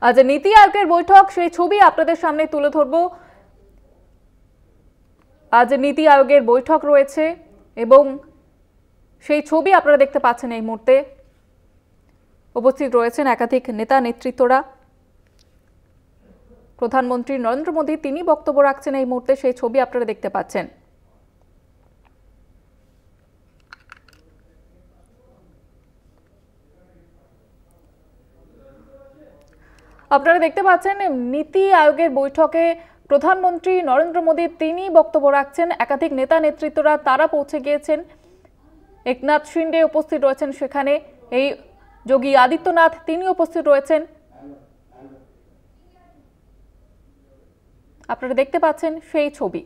আজ নীতি আয়োগের বৈঠক, সেই ছবি আপনাদের সামনে তুলে ধরবো। আজ নীতি আয়োগের বৈঠক রয়েছে এবং সেই ছবি আপনারা দেখতে পাচ্ছেন। এই মুহূর্তে উপস্থিত রয়েছেন একাধিক নেতা নেতৃত্বরা। প্রধানমন্ত্রী নরেন্দ্র মোদী তিনি বক্তব্য রাখছেন এই মুহূর্তে, সেই ছবি আপনারা দেখতে পাচ্ছেন। আপনারা দেখতে পাচ্ছেন নীতি আয়োগের বৈঠকে প্রধানমন্ত্রী নরেন্দ্র মোদী তিনি বক্তব্য রাখছেন। একাধিক নেতা নেতৃত্বরা তারা পৌঁছে গিয়েছেন। একনাথ শিন্ডে উপস্থিত রয়েছেন সেখানে, এই যোগী আদিত্যনাথ তিনি উপস্থিত রয়েছেন। আপনারা দেখতে পাচ্ছেন সেই ছবি।